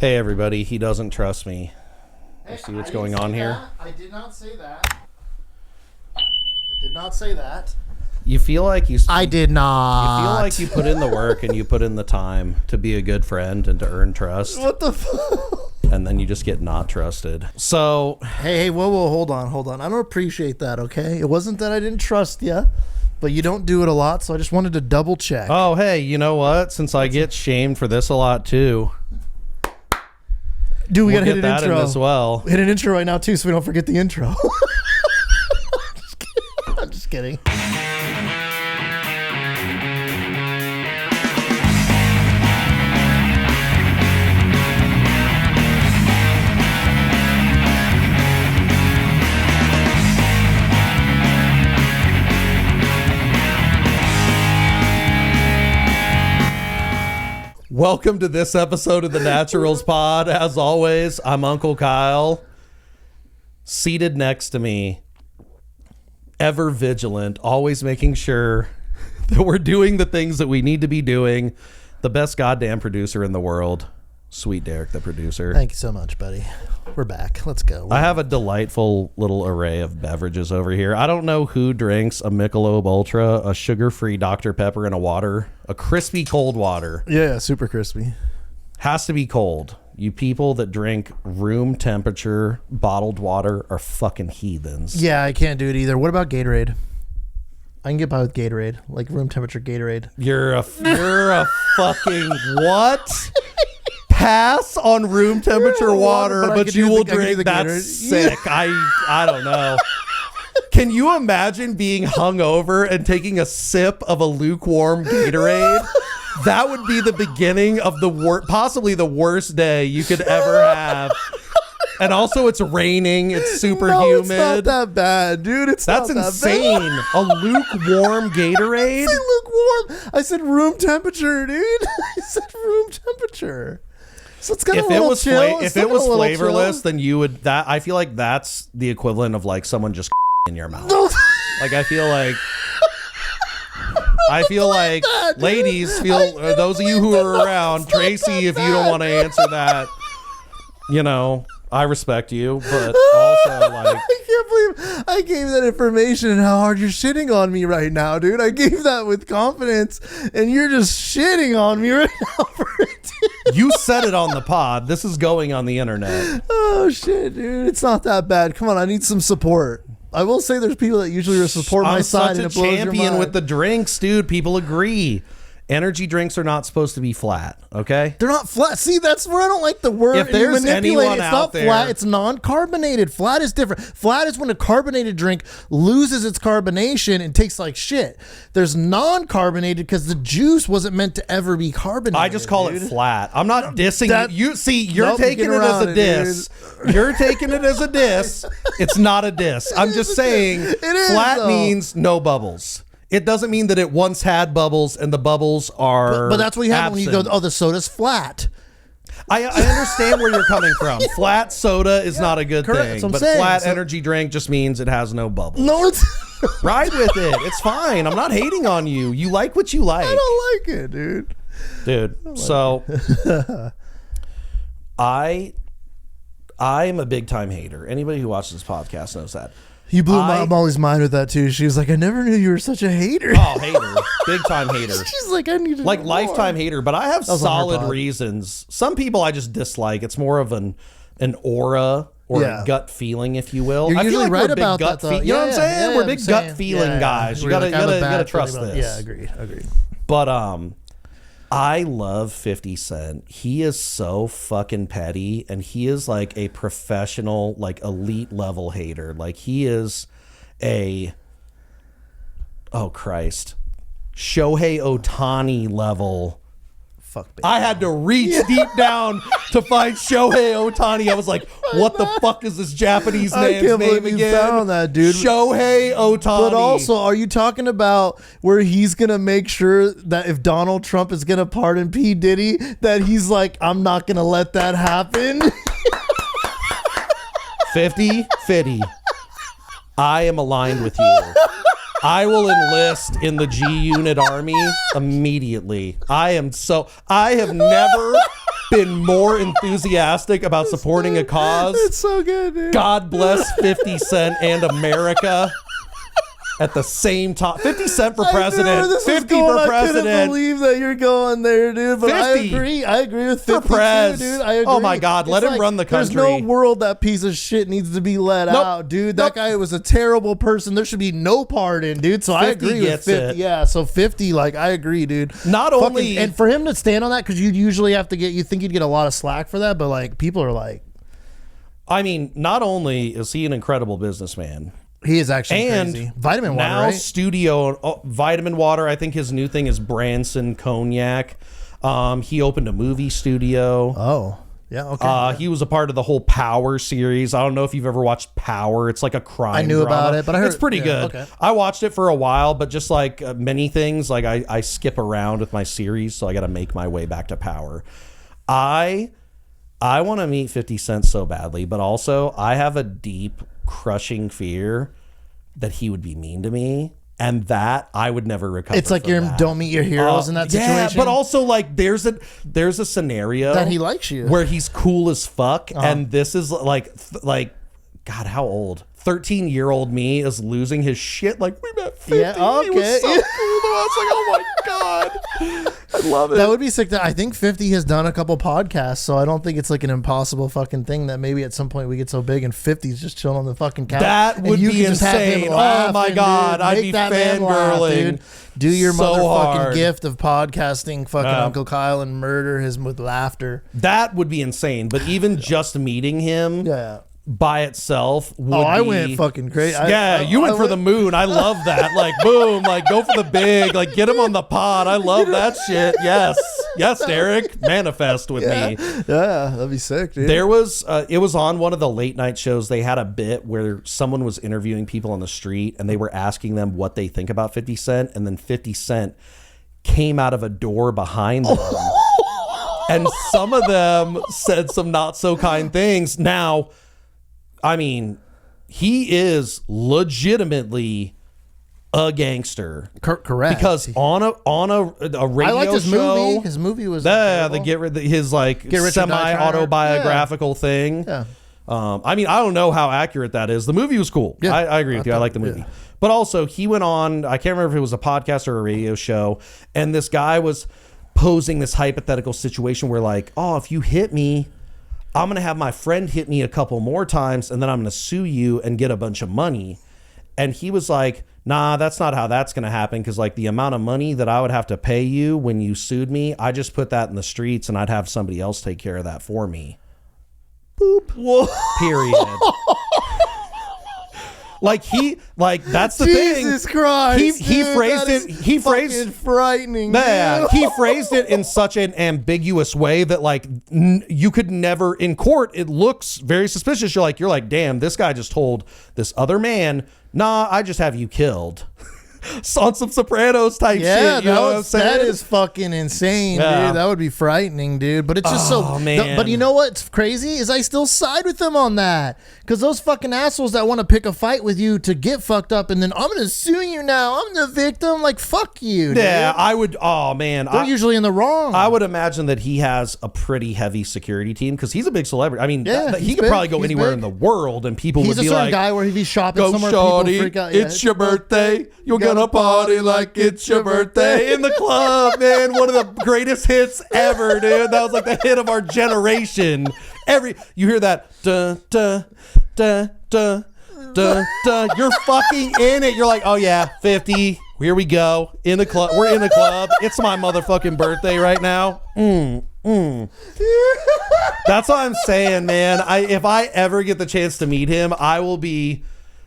Hey everybody, he doesn't trust me. Hey, See what's going on here? I did not say that. I did not say that. You feel like I did not. You feel like you put in the work and you put in the time to be a good friend and to earn trust. What the fuck? And then you just get not trusted. So Hey, whoa, hold on. I don't appreciate that, okay? It wasn't that I didn't trust you, but you don't do it a lot, so I just wanted to double check. oh hey, you know what? Since I get shamed for this a lot too, Dude, we we'll gotta hit get an that intro. in as well. Hit an intro right now too, so we don't forget the intro. I'm just kidding. Welcome to this episode of the Naturals Pod. As always, I'm Uncle Kyle. Seated next to me, ever vigilant, always making sure that we're doing the things that we need to be doing. The best goddamn producer in the world, Sweet Derek, the producer. Thank you so much, buddy. We're back. Let's go. I have a delightful little array of beverages over here. I don't know who drinks a Michelob Ultra, a sugar-free Dr. Pepper, and a crispy cold water. Yeah, super crispy. Has to be cold. You people that drink room temperature bottled water are fucking heathens. Yeah, I can't do it either. What about Gatorade? I can get by with Gatorade, like room temperature Gatorade. You're a fucking what? Pass on room temperature water, but you will drink. That's sick. I don't know. Can you imagine being hungover and taking a sip of a lukewarm Gatorade? That would be the beginning of possibly the worst day you could ever have. And also, it's raining. It's super humid. It's not that bad, dude. That's insane. A lukewarm Gatorade? I said lukewarm. I said room temperature, dude. I said room temperature. So it's got a little chill. If it was flavorless, then you would. I feel like that's the equivalent of like someone just in your mouth. Like I feel like. That, ladies those of you who are around, Tracy, if you don't want to answer that, you know, I respect you, but also like I can't believe I gave that information and how hard you're shitting on me right now, dude. I gave that with confidence and you're just shitting on me right now for it. You said it on the pod. This is going on the internet. Oh shit, dude. It's not that bad. Come on, I need some support. I will say there's people that usually support my side and it blows your mind. I'm such a champion with the drinks, dude. People agree. Energy drinks are not supposed to be flat, okay? They're not flat. See, that's where I don't like the word. If there's anyone it's out not there, flat. It's non-carbonated. Flat is different. Flat is when a carbonated drink loses its carbonation and tastes like shit. There's non-carbonated because the juice wasn't meant to ever be carbonated. I just call it flat. I'm not dissing you. See, you're Nope, taking it as a diss. You're taking it as a diss. It's not a diss. I'm just saying flat means no bubbles. It doesn't mean that it once had bubbles and the bubbles are But that's what you have absent. when you go, oh, the soda's flat. I understand where you're coming from. Flat soda is not a good correct. thing, but flat energy drink just means it has no bubbles. No, it's... Ride with it. It's fine. I'm not hating on you. You like what you like. I don't like it, dude. Dude, so I'm a big time hater. Anybody who watches this podcast knows that. You blew Molly's mind with that too. She was like, I never knew you were such a hater. Oh, hater. Big time hater. She's like, I need to like know lifetime more. hater, but I have solid reasons. Some people I just dislike. It's more of an aura or a gut feeling, if you will. You're I feel usually like right we're big about gut that, though. you know what I'm saying? We're big gut feeling guys. You gotta trust this. Yeah, agreed. But I love 50 Cent. He is so fucking petty, and he is like a professional, like elite level hater. Like he is oh Christ, Shohei Ohtani level. Fuck, baby. I had to reach deep down to find Shohei Ohtani. I was like, what the fuck is this Japanese man's name again? You found that, dude. Shohei Ohtani. But also, are you talking about where he's going to make sure that if Donald Trump is going to pardon P. Diddy, that he's like, I'm not going to let that happen? 50, I am aligned with you. I will enlist in the G Unit Army immediately. I have never been more enthusiastic about supporting a cause. It's so good, dude. God bless 50 Cent and America. At the same time, 50 Cent for president, 50 for president. I couldn't believe that you're going there, dude. But 50 I agree with 50 for pres. too, dude. I agree. Oh my God, let him run the country. There's no world that piece of shit needs to be let out, dude. That guy was a terrible person. There should be no pardon, dude. So I agree with 50. It. Yeah, so 50, like I agree, dude. Not only and for him to stand on that, because you usually have to you think you'd get a lot of slack for that, but like people are like, I mean, not only is he an incredible businessman. He is actually and crazy. Vitamin water, now right? Studio vitamin water. I think his new thing is Branson Cognac. He opened a movie studio. Oh, yeah. Okay. He was a part of the whole Power series. I don't know if you've ever watched Power. It's like a crime. I knew drama. about it, but I heard it's pretty good. Okay. I watched it for a while, but just like many things, like I skip around with my series, so I got to make my way back to Power. I want to meet 50 Cent so badly, but also I have a deep, crushing fear that he would be mean to me, and that I would never recover. It's like you don't meet your heroes in that situation. Yeah, but also like there's a scenario that he likes you where he's cool as fuck, and this is like God, how old? 13-year-old me is losing his shit. Like, we met 50. Yeah, okay. He was so cool. I was like, oh my God. I love it. That would be sick. I think 50 has done a couple podcasts, so I don't think it's like an impossible fucking thing that maybe at some point we get so big and 50's just chilling on the fucking couch. That would be insane. Oh my God. Dude, I'd be fangirling. Do your so motherfucking hard. gift of podcasting fucking Uncle Kyle and murder him with laughter. That would be insane. But even just meeting him. Yeah. By itself would I be, went fucking crazy. You went for the moon. I love that. Like, boom, like go for the big, like get him on the pod. I love that shit. Yes, Derek, manifest with me. Yeah, that'd be sick, dude. There was it was on one of the late night shows. They had a bit where someone was interviewing people on the street and they were asking them what they think about 50 Cent, and then 50 Cent came out of a door behind them. And some of them said some not so kind things. Now, I mean, he is legitimately a gangster. Because on a radio I liked his show, movie. His movie was his like semi-autobiographical thing. Yeah. I mean, I don't know how accurate that is. The movie was cool. Yeah, I agree with you. I like the movie. Yeah. But also, he went on, I can't remember if it was a podcast or a radio show, and this guy was posing this hypothetical situation where like, oh, if you hit me, I'm going to have my friend hit me a couple more times, and then I'm going to sue you and get a bunch of money. And he was like, nah, that's not how that's going to happen, because like the amount of money that I would have to pay you when you sued me, I just put that in the streets and I'd have somebody else take care of that for me. Boop. Whoa. Period. That's the thing. Jesus Christ. He phrased it frightening. Yeah, he phrased it in such an ambiguous way that like you could never in court. It looks very suspicious. You're like, damn, this guy just told this other man, nah, I just have you killed. On some Sopranos type shit. You know what I'm saying? That is fucking insane, dude. That would be frightening, dude. But it's just man. But you know what's crazy is I still side with them on that, because those fucking assholes that want to pick a fight with you to get fucked up and then I'm gonna sue you now, I'm the victim. Like, fuck you. Yeah, dude. I would. Oh man, they're usually in the wrong. I would imagine that he has a pretty heavy security team because he's a big celebrity. I mean, he could big. probably go anywhere in the world and people would be like, he's a certain guy where he'd be shopping go somewhere, shorty, people freak out. it's your birthday. You're gonna party like it's your birthday in the club, man. One of the greatest hits ever, dude. That was like the hit of our generation. You hear that da da da da da da. You're fucking in it. You're like, oh yeah, 50. Here we go in the club. We're in the club. It's my motherfucking birthday right now. That's what I'm saying, man. If I ever get the chance to meet him, I will be.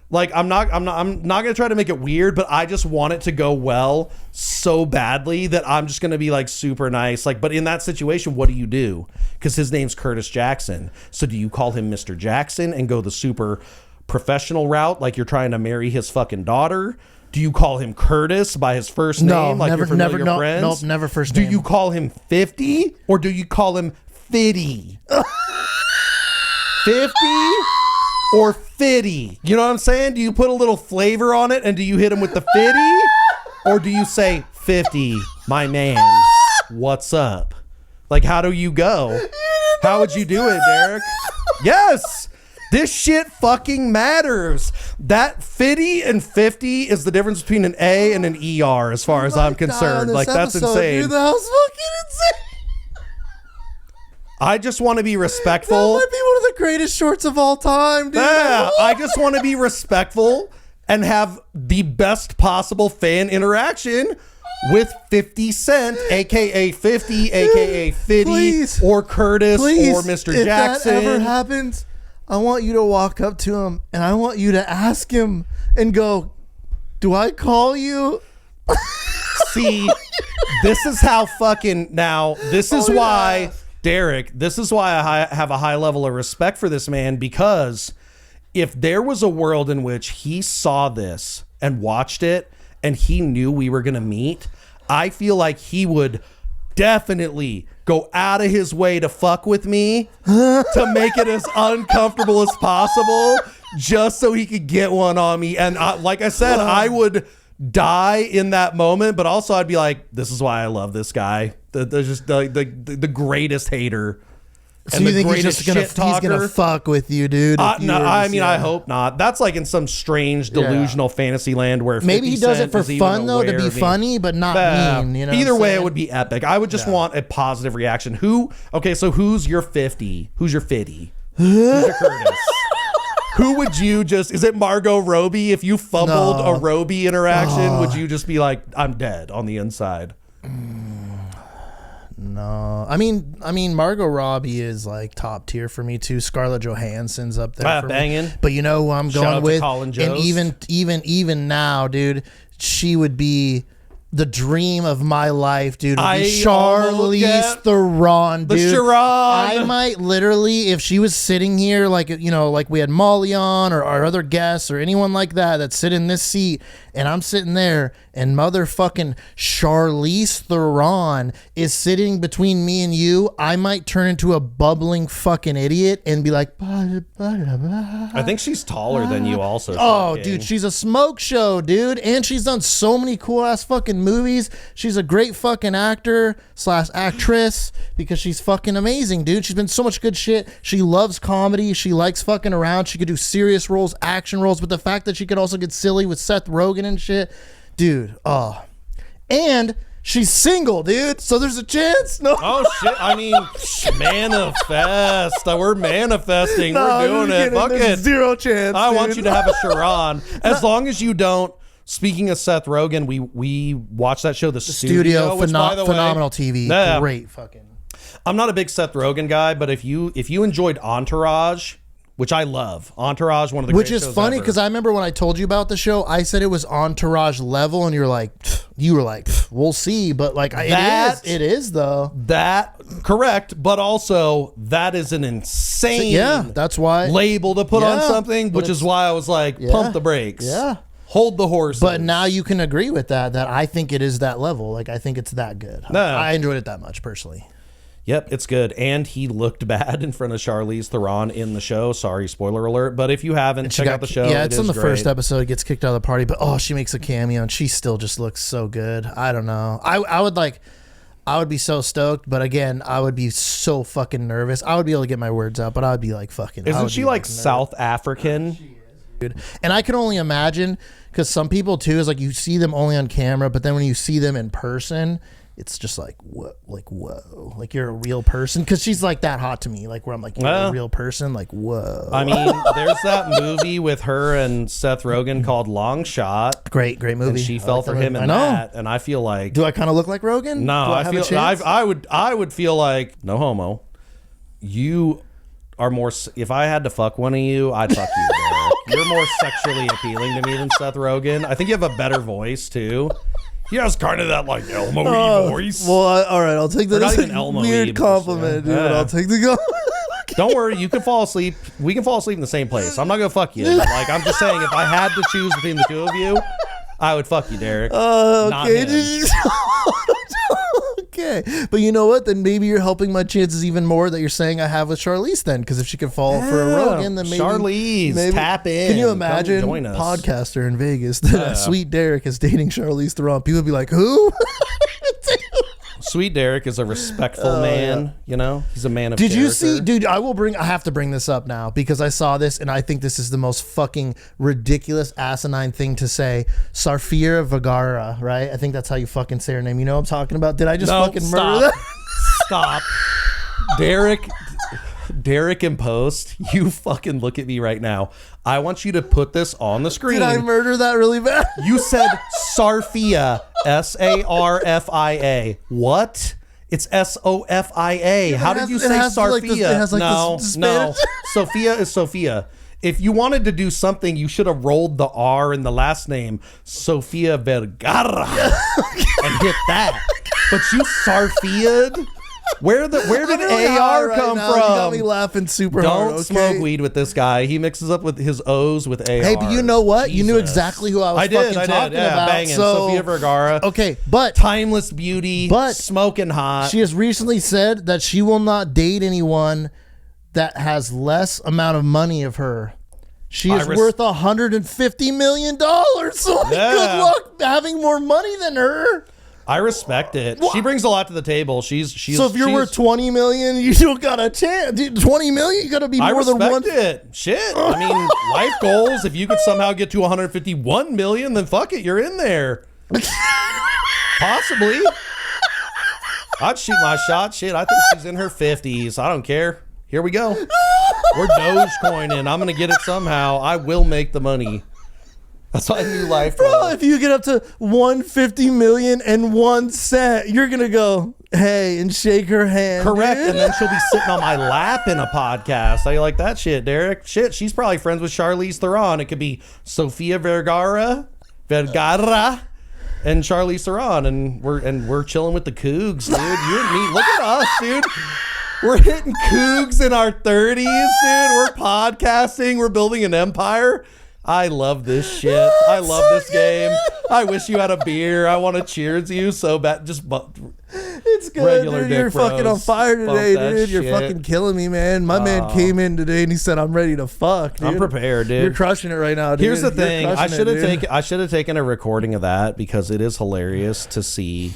Like, I'm not gonna try to make it weird, but I just want it to go well so badly that I'm just gonna be like super nice. Like, but in that situation, what do you do? Because his name's Curtis Jackson. So do you call him Mr. Jackson and go the super professional route, like you're trying to marry his fucking daughter? Do you call him Curtis by his first name, like your familiar friends? Nope, never first name. Do you call him 50 or do you call him Fiddy? 50 or Fiddy? You know what I'm saying? Do you put a little flavor on it and do you hit him with the Fiddy? Or do you say, 50, my man, what's up? Like, how do you go? How would you do it, Derek? Yes. This shit fucking matters. That 50 and 50 is the difference between an A and an ER as far as I'm concerned. Like, that's insane. Dude, that was fucking insane. I just want to be respectful. That might be one of the greatest shorts of all time, dude. Yeah, I just want to be respectful and have the best possible fan interaction with 50 Cent, aka 50, aka Fiddy, Please. or Curtis, Please, or Mr. if Jackson. that ever happens, I want you to walk up to him and I want you to ask him and go, do I call you? See, this is how fucking now. This is why, Derek. This is why I have a high level of respect for this man, because if there was a world in which he saw this and watched it and he knew we were gonna meet, I feel like he would definitely go out of his way to fuck with me to make it as uncomfortable as possible, just so he could get one on me. And like I said, I would die in that moment, but also I'd be like, this is why I love this guy. There's just the greatest hater. So and you the think greatest he's gonna fuck with you, dude? No, I mean, I hope not. That's like in some strange delusional fantasy land where maybe he does it for fun though, to be funny, but not mean. You know, either way, it would be epic. I would just want a positive reaction. Okay, so who's your 50? Who's your Fiddy? Who's your Curtis? Who would you just? Is it Margot Robbie? If you fumbled a Robbie interaction, would you just be like, I'm dead on the inside? No, I mean, Margot Robbie is like top tier for me too. Scarlett Johansson's up there for banging. me. But you know who I'm Shout going out with, to Colin Jost. and even now, dude, she would be the dream of my life, dude. Charlize Theron, dude. The Sharon. I might literally, if she was sitting here, like, you know, like we had Molly on, or our other guests, or anyone like that sit in this seat, and I'm sitting there, and motherfucking Charlize Theron is sitting between me and you, I might turn into a bubbling fucking idiot and be like, I think she's taller than you also. oh, dude, she's a smoke show, dude. And she's done so many cool ass fucking movies. She's a great fucking actor / actress because she's fucking amazing, dude. She's been so much good shit. She loves comedy. She likes fucking around. She could do serious roles, action roles, but the fact that she could also get silly with Seth Rogen and shit, dude. Oh, and she's single, dude. So there's a chance. No. Oh shit! I mean, manifest. We're manifesting. We're doing it. Fuck it. Zero chance. I dude. want you to have a Sharon. As long as you don't. Speaking of Seth Rogen, we watched that show, The Studio, which, by the way, phenomenal TV. Yeah. Great fucking. I'm not a big Seth Rogen guy, but if you enjoyed Entourage, which I love, Entourage, one of the which greatest is shows funny ever. because I remember when I told you about the show, I said it was Entourage level, and you were like, we'll see, but like it is though. That correct, but also that is an insane that's why label to put on something, which is why I was like, pump the brakes. Yeah. Hold the horses. But now you can agree with that I think it is that level. Like, I think it's that good. No. I enjoyed it that much personally. Yep, it's good. And he looked bad in front of Charlize Theron in the show. Sorry, spoiler alert. But if you haven't, check out the show. Yeah, it's it on the great. first episode. It gets kicked out of the party, but she makes a cameo and she still just looks so good. I don't know. I would be so stoked, but again, I would be so fucking nervous. I would be able to get my words out, but I would be like fucking. Isn't she like South African? And I can only imagine, because some people too is like you see them only on camera, but then when you see them in person, it's just like whoa, like you're a real person. Because she's like that hot to me, like where I'm like, you're a real person, like whoa. I mean, there's that movie with her and Seth Rogen called Long Shot. Great movie. And she fell for him in that, and I feel like. Do I kind of look like Rogen? No, I would feel like no homo. You are more. If I had to fuck one of you, I'd fuck you. You're more sexually appealing to me than Seth Rogen. I think you have a better voice too. He has kind of that like Elmo-y voice. Well, all right, I'll take that as a weird compliment, dude. I'll take the go. Don't worry, you can fall asleep. We can fall asleep in the same place. I'm not gonna fuck you. But, like, I'm just saying, if I had to choose between the two of you, I would fuck you, Derek. Okay. Not him. Okay, but you know what? Then maybe you're helping my chances even more that you're saying I have with Charlize. Then, because if she can fall for a Rogan, then maybe Charlize, tap in. Can you imagine join us. Podcaster in Vegas that Sweet Derek is dating Charlize Theron? People would be like, who? Sweet Derek is a respectful man. Yeah. You know, he's a man of Did character. you see, dude? I have to bring this up now because I saw this and I think this is the most fucking ridiculous, asinine thing to say. Sofia Vergara, right? I think that's how you fucking say her name. You know what I'm talking about? Did I just fucking murder that? Stop. Derek in post, you fucking look at me right now. I want you to put this on the screen. Did I murder that really bad? You said Sarfia, Sarfia. What? It's Sofia. Yeah, How did you say Sarfia? No. Sophia is Sophia. If you wanted to do something, you should have rolled the R in the last name, Sofia Vergara, and hit that. But you Sarfia'd? Where did AR come from? You got me laughing super hard. Don't smoke weed with this guy. He mixes up with his O's with AR. Hey, but you know what? Jesus. You knew exactly who I was talking about. Banging. Sofia Vergara. Okay, but timeless beauty, but smoking hot. She has recently said that she will not date anyone that has less amount of money of her. She is worth $150 million. So good luck having more money than her. I respect it. What? She brings a lot to the table. She's so if you're worth $20 million, you don't got a chance. Dude, $20 million, you got to be more than one. I respect it. Shit. I mean, life goals. If you could somehow get to 151 million, then fuck it, you're in there. Possibly. I'd shoot my shot. Shit, I think she's in her 50s. I don't care. Here we go. We're Dogecoining. I'm gonna get it somehow. I will make the money. That's my new life, bro. If you get up to 150 million and 1 cent, you're gonna go, hey, and shake her hand. Correct, dude. And then she'll be sitting on my lap in a podcast. How you like that shit, Derek? Shit, she's probably friends with Charlize Theron. It could be Sofia Vergara, and Charlize Theron, and we're chilling with the Cougs, dude. You and me, look at us, dude. We're hitting Cougs in our 30s, dude. We're podcasting. We're building an empire. I love this shit. I love this game. I wish you had a beer. I want to cheers you so bad. Just it's good, dude. You're fucking on fire today, dude. You're fucking killing me, man. My man came in today and he said, "I'm ready to fuck, dude." I'm prepared, dude. You're crushing it right now, dude. Here's the thing. I should have taken a recording of that because it is hilarious to see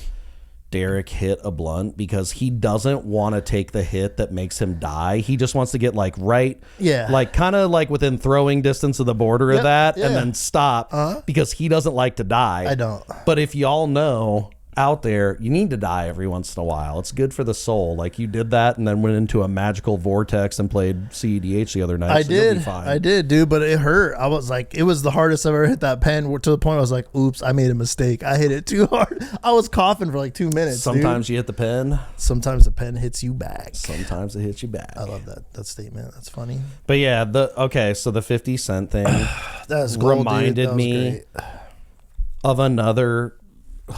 Derek hit a blunt because he doesn't want to take the hit that makes him die. He just wants to get like kind of like within throwing distance of the border of that and then stop because he doesn't like to die. I don't. But if y'all know out there, you need to die every once in a while. It's good for the soul. Like you did that and then went into a magical vortex and played CEDH the other night. I did, dude, but it hurt. I was like, it was the hardest I've ever hit that pen to the point I was like, oops, I made a mistake. I hit it too hard. I was coughing for like 2 minutes. Sometimes you hit the pen. Sometimes the pen hits you back. Sometimes it hits you back. I love that statement. That's funny. But yeah, so the 50 cent thing reminded me of another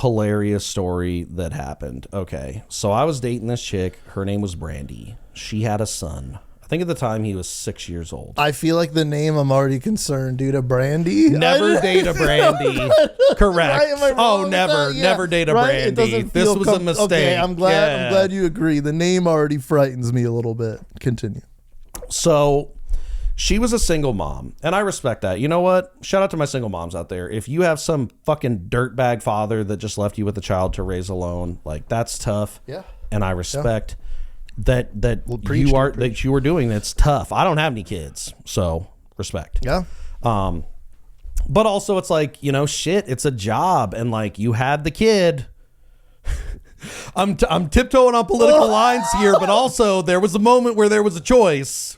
hilarious story that happened. Okay, so I was dating this chick. Her name was Brandy. She had a son. I think at the time he was 6 years old. I feel like the name, I'm already concerned, dude. A Brandy? Never date a Brandy. Correct. Right, never date a Brandy. This was a mistake. Okay, I'm glad you agree. The name already frightens me a little bit. Continue. So she was a single mom, and I respect that. You know what? Shout out to my single moms out there. If you have some fucking dirtbag father that just left you with a child to raise alone, like that's tough. Yeah. And I respect that you are doing. That's tough. I don't have any kids, so respect. Yeah. But also it's like, you know, shit, it's a job, and like you had the kid. I'm tiptoeing on political lines here, but also there was a moment where there was a choice.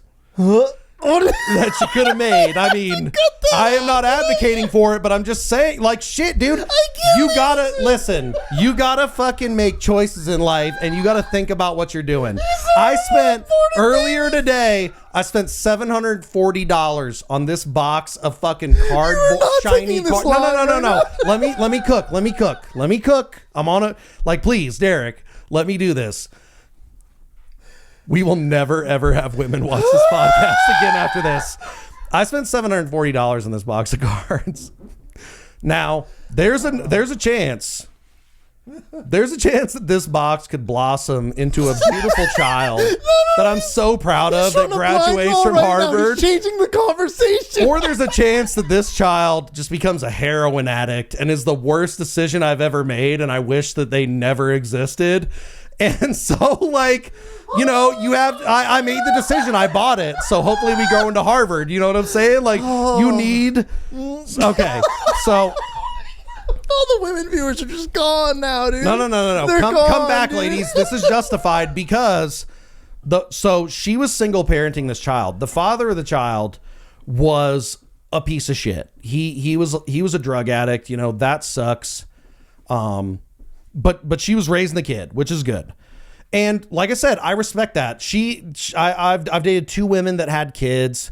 That she could have made. I mean, I am not advocating for it, but I'm just saying, like, shit, dude, you gotta fucking make choices in life, and you gotta think about what you're doing. I spent $740 on this box of fucking cardboard, shiny card. No. Let me cook. I'm on it. Like, please, Derek, let me do this. We will never, ever have women watch this podcast again after this. I spent $740 on this box of cards. Now, there's a chance there's a chance that this box could blossom into a beautiful child that I'm so proud of that graduates from Harvard. Changing the conversation. Or there's a chance that this child just becomes a heroin addict and is the worst decision I've ever made, and I wish that they never existed. And so, like, you know, I made the decision. I bought it. So hopefully we go into Harvard. You know what I'm saying? Like, you need... Okay, so... All the women viewers are just gone now, dude. No. Come back, dude. Ladies. This is justified because so she was single parenting this child. The father of the child was a piece of shit. He was a drug addict. You know, that sucks. But she was raising the kid, which is good. And like I said, I respect that. I've dated 2 women that had kids.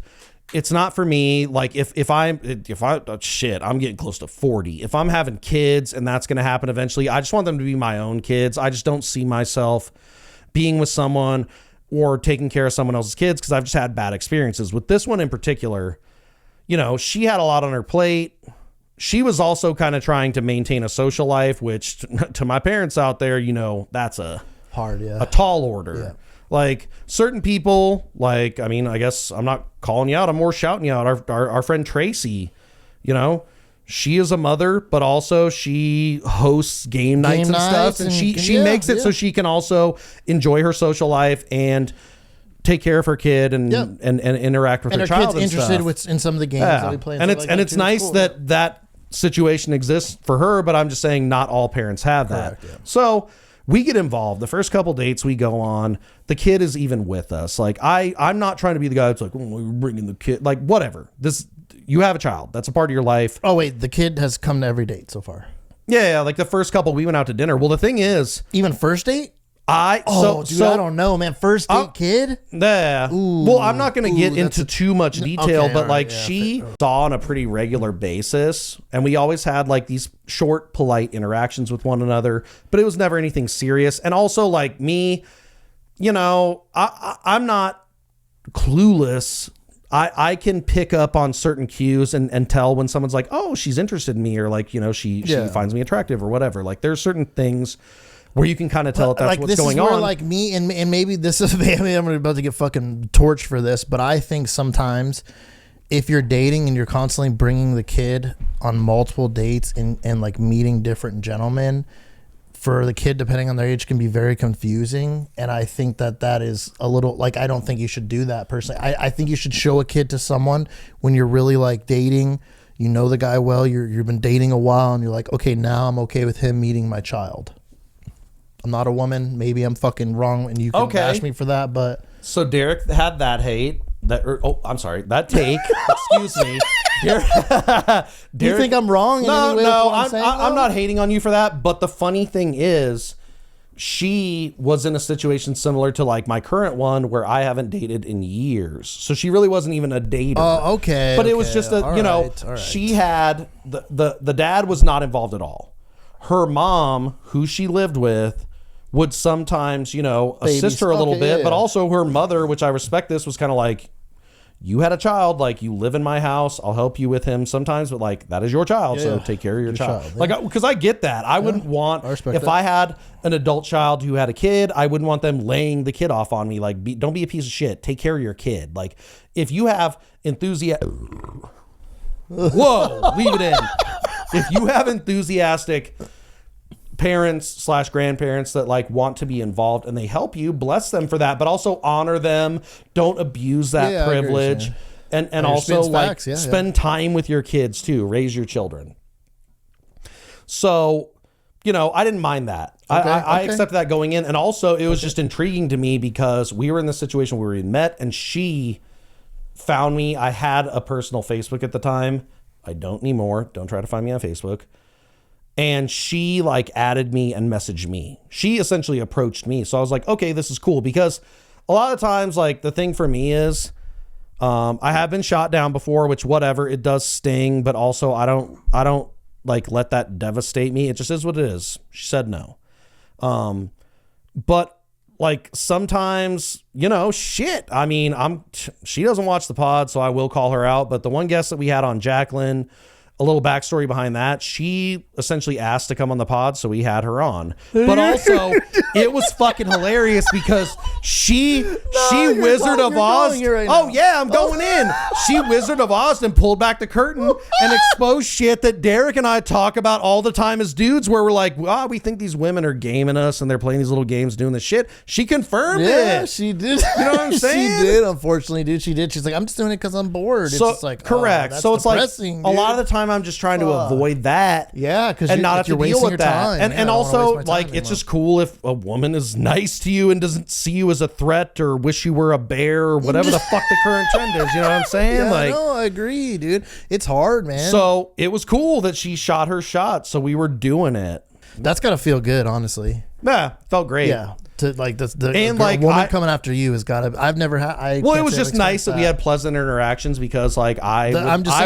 It's not for me. Like I'm getting close to 40. If I'm having kids and that's going to happen eventually, I just want them to be my own kids. I just don't see myself being with someone or taking care of someone else's kids because I've just had bad experiences. With this one in particular, you know, she had a lot on her plate. She was also kind of trying to maintain a social life, which to my parents out there, you know, that's a tall order. Yeah. Like certain people, like, I mean, I guess I'm not calling you out. I'm more shouting you out. Our friend Tracy, you know, she is a mother, but also she hosts game nights and stuff. And she makes it so she can also enjoy her social life and take care of her kid and interact with her child. And her kid's interested in some of the games that we play. And it's nice cool, that situation exists for her, but I'm just saying not all parents have that. Correct, yeah. So we get involved. The first couple dates we go on, the kid is even with us. Like I'm not trying to be the guy that's like, oh, we're bringing the kid. Like whatever. You have a child. That's a part of your life. Oh wait, the kid has come to every date so far. Yeah. Like the first couple, we went out to dinner. Well, the thing is, even first date. I don't know, man. First date kid? Yeah. Ooh, well, I'm not going to get into too much detail, but like she saw on a pretty regular basis, and we always had like these short, polite interactions with one another, but it was never anything serious. And also like me, you know, I'm not clueless. I can pick up on certain cues and tell when someone's like, oh, she's interested in me, or like, you know, she finds me attractive or whatever. Like there's certain things where you can kind of tell if that's like, what's going on. This is where like me and maybe this is, maybe I'm about to get fucking torched for this, but I think sometimes if you're dating and you're constantly bringing the kid on multiple dates and like meeting different gentlemen, for the kid, depending on their age, can be very confusing. And I think that is a little, like, I don't think you should do that personally. I think you should show a kid to someone when you're really like dating, you know the guy well, you've been dating a while, and you're like, okay, now I'm okay with him meeting my child. I'm not a woman. Maybe I'm fucking wrong, and you can bash me for that. But so Derek had that hate. That take. Excuse me. Derek, do you think I'm wrong? No, I'm not hating on you for that. But the funny thing is, she was in a situation similar to like my current one, where I haven't dated in years. So she really wasn't even a dater. Oh, okay. But it was just she had the dad was not involved at all. Her mom, who she lived with, would sometimes, you know, assist her a little bit, but also her mother, which I respect this, was kind of like, you had a child, like, you live in my house, I'll help you with him sometimes, but like, that is your child, so take care of your child. Like, because I get that. I wouldn't want, if I had an adult child who had a kid, I wouldn't want them laying the kid off on me. Like, don't be a piece of shit. Take care of your kid. Like, if you have enthusiasm, whoa, leave it in. If you have enthusiastic parents / grandparents that like want to be involved and they help you, bless them for that, but also honor them. Don't abuse that privilege. And also like spend time with your kids too. Raise your children. So, you know, I didn't mind that. I accepted that going in. And also it was just intriguing to me because we were in this situation where we met and she found me. I had a personal Facebook at the time. I don't anymore. Don't try to find me on Facebook. And she like added me and messaged me. She essentially approached me. So I was like, okay, this is cool. Because a lot of times, like the thing for me is I have been shot down before, which whatever, it does sting. But also I don't like let that devastate me. It just is what it is. She said no. But like sometimes, you know, shit. I mean, she doesn't watch the pod, so I will call her out. But the one guest that we had on, Jacqueline, a little backstory behind that. She essentially asked to come on the pod, so we had her on. But also, it was fucking hilarious because she Wizard of Oz. Oh yeah, I'm going in. She Wizard of Oz and pulled back the curtain and exposed shit that Derek and I talk about all the time as dudes, where we're like, we think these women are gaming us and they're playing these little games doing this shit. She confirmed it. Yeah, she did. You know what I'm saying? She did. Unfortunately, dude, she did. She's like, I'm just doing it because I'm bored. So, it's just like, correct. So it's like dude. a lot of the time I'm just trying to avoid that. Yeah, because and not have to deal with that. Time. And also, like, it's just cool if a woman is nice to you and doesn't see you as a threat or wish you were a bear or whatever the fuck the current trend is. You know what I'm saying? Yeah, like, no, I agree, dude. It's hard, man. So it was cool that she shot her shot. So we were doing it. That's gotta feel good, honestly. Yeah, felt great. Yeah. To like the and girl, like woman coming after you has got to. I've never had. Well, it was just nice that we had pleasant interactions because like I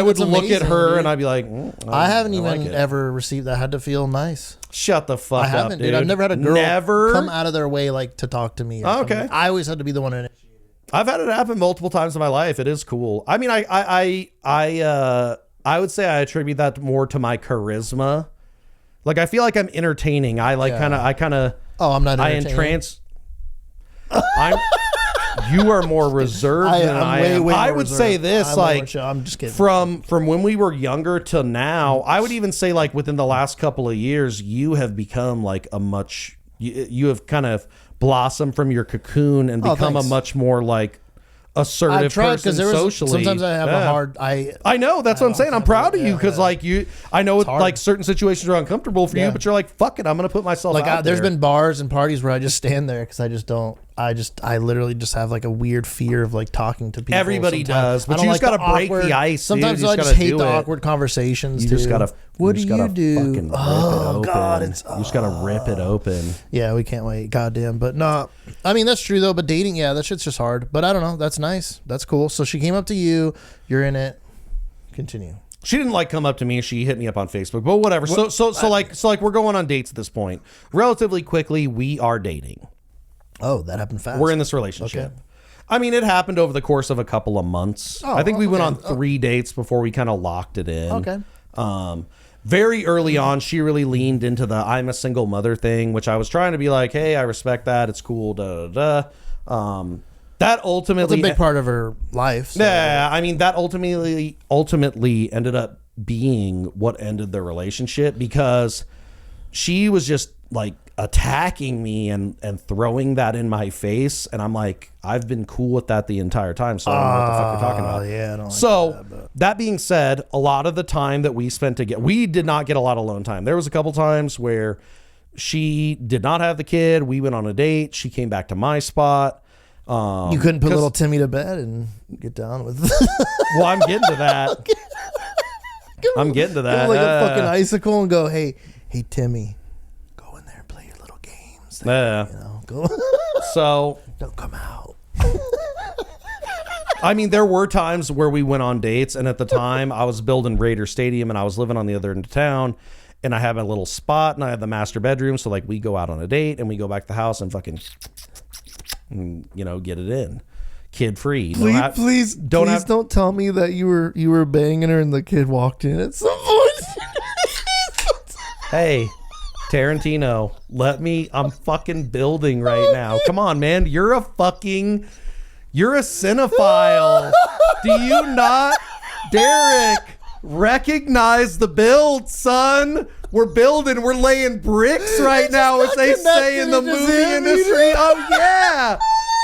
would look at her dude. And I'd be like, I haven't even ever received that. I had to feel nice. Shut the fuck up, I haven't, dude. I've never had a girl come out of their way like to talk to me. Okay. I always had to be the one to initiate. I've had it happen multiple times in my life. It is cool. I mean, I would say I attribute that more to my charisma. Like I feel like I'm entertaining. I kind of. Oh, I'm not. I entrance. You are more reserved than I am. I would say this, like, I'm just kidding. From when we were younger till now, I would even say like within the last couple of years, you have become like you have kind of blossomed from your cocoon and become a much more like assertive person socially. Sometimes I have a hard. I know that's what I'm saying. I'm proud of you because like you. I know like certain situations are uncomfortable for you, but you're like, fuck it, I'm gonna put myself out there. There's been bars and parties where I just stand there because I just don't. I literally just have like a weird fear of like talking to people. Everybody does, but you just gotta break the ice. Sometimes I just hate the awkward conversations. You just gotta. What do you do? Oh God, you just gotta rip it open. Yeah, we can't wait. Goddamn, but no. I mean that's true though. But dating, yeah, that shit's just hard. But I don't know. That's nice. That's cool. So she came up to you. You're in it. Continue. She didn't like come up to me. She hit me up on Facebook, but whatever. So like we're going on dates at this point. Relatively quickly, we are dating. Oh, that happened fast. We're in this relationship. Okay. I mean, it happened over the course of a couple of months. I think we went on 3 dates before we kind of locked it in. Okay. Very early on, she really leaned into the I'm a single mother thing, which I was trying to be like, hey, I respect that. It's cool. That ultimately... It's a big part of her life. So. Yeah, I mean, that ultimately ended up being what ended the relationship because she was just like attacking me and throwing that in my face. And I'm like, I've been cool with that the entire time. So I don't know what the fuck you're talking about. Yeah, I don't so that being said, a lot of the time that we spent together, we did not get a lot of alone time. There was a couple times where she did not have the kid. We went on a date. She came back to my spot. You couldn't put little Timmy to bed and get down with Well, I'm getting to that. I'm getting to that. Like a fucking icicle and go, hey, Timmy. Yeah. You know, go. So don't come out. I mean, there were times where we went on dates, and at the time I was building Raider Stadium and I was living on the other end of town, and I have a little spot and I have the master bedroom. So like we go out on a date and we go back to the house and fucking, get it in. Kid free. Please don't tell me that you were banging her and the kid walked in at some point. Hey. Tarantino, I'm fucking building right now. Come on, man. You're a cinephile. Do you not, Derek, recognize the build, son? We're building, we're laying bricks right now, as they say in the movie industry. Oh, yeah.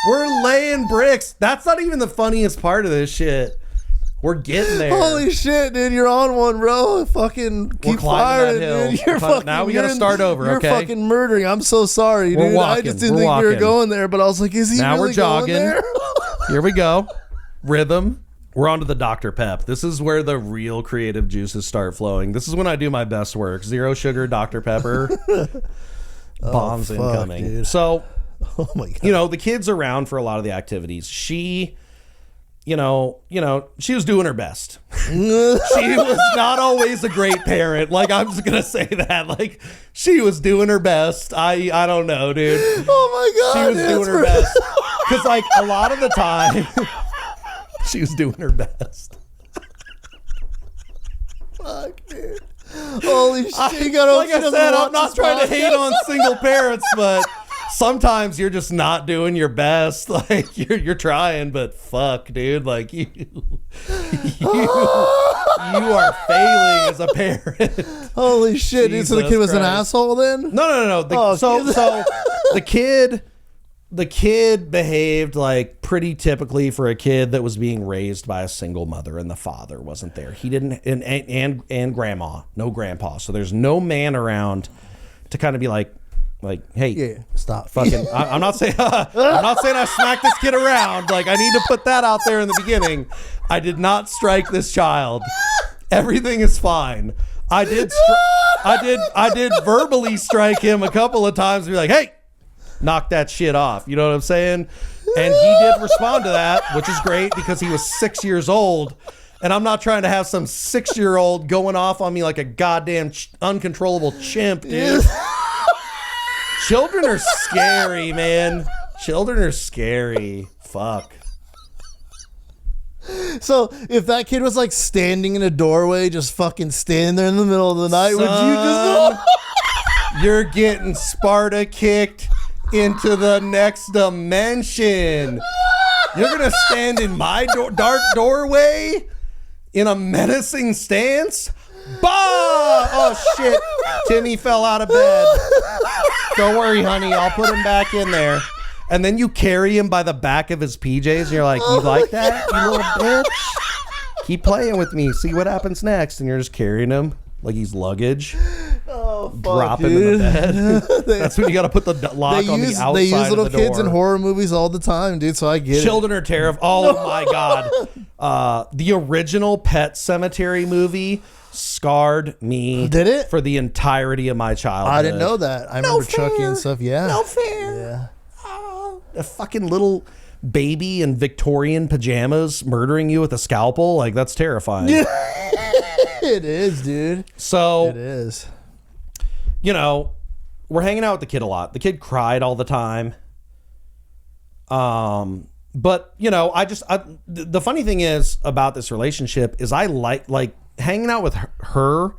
We're laying bricks. That's not even the funniest part of this shit. We're getting there. Holy shit, dude! You're on one, bro. Fucking keep firing, dude. You're fucking. Now we gotta start over. You're fucking murdering. I'm so sorry, dude. I just didn't think you were going there, but I was like, is he now really we're jogging. going there? Here we go. Rhythm. We're on to the Dr. Pep. This is where the real creative juices start flowing. This is when I do my best work. Zero sugar, Dr. Pepper. Bombs incoming. Dude. So, oh my God. The kid's around for a lot of the activities. She was doing her best. She was not always a great parent. Like, I'm just going to say that. Like, she was doing her best. I don't know, dude. Oh, my God. She was doing her best. Because, like, a lot of the time, she was doing her best. Fuck, dude. Holy shit. Like I said, I'm not trying to hate on single parents, but sometimes you're just not doing your best. Like you're trying, but fuck, dude. Like you are failing as a parent. Holy shit, dude. So the kid was an asshole then? No. So the kid behaved like pretty typically for a kid that was being raised by a single mother, and the father wasn't there. He didn't, and grandma, no grandpa. So there's no man around to kind of be like, hey, Yeah, stop. fucking. I'm not saying I smacked this kid around. Like, I need to put that out there in the beginning. I did not strike this child. Everything is fine. I did verbally strike him a couple of times and be like, hey, knock that shit off. You know what I'm saying? And he did respond to that, which is great because he was 6 years old. And I'm not trying to have some 6-year-old going off on me like a goddamn uncontrollable chimp, dude. Children are scary, man. Children are scary. Fuck. So if that kid was like standing in a doorway, just fucking standing there in the middle of the night, would you just You're getting Sparta kicked into the next dimension. You're gonna stand in my dark doorway in a menacing stance? Bah! Oh shit. Timmy fell out of bed. Don't worry, honey. I'll put him back in there. And then you carry him by the back of his PJs and you're like, you like that, you little bitch? Keep playing with me. See what happens next. And you're just carrying him like he's luggage. Oh, fuck, Drop him dude. in the bed. That's when you got to put the lock on the outside. They use little of the door. kids in horror movies all the time, dude. So I get Children are terrified. Oh my god! The original Pet Cemetery movie scarred me. Did it? For the entirety of my childhood. I didn't know that. I remember Chucky and stuff. Yeah. No fair. Yeah. A fucking little baby in Victorian pajamas murdering you with a scalpel. Like, that's terrifying. It is, dude. So It is. you know, we're hanging out with the kid a lot. The kid cried all the time. But you know, the funny thing is about this relationship is I like hanging out with her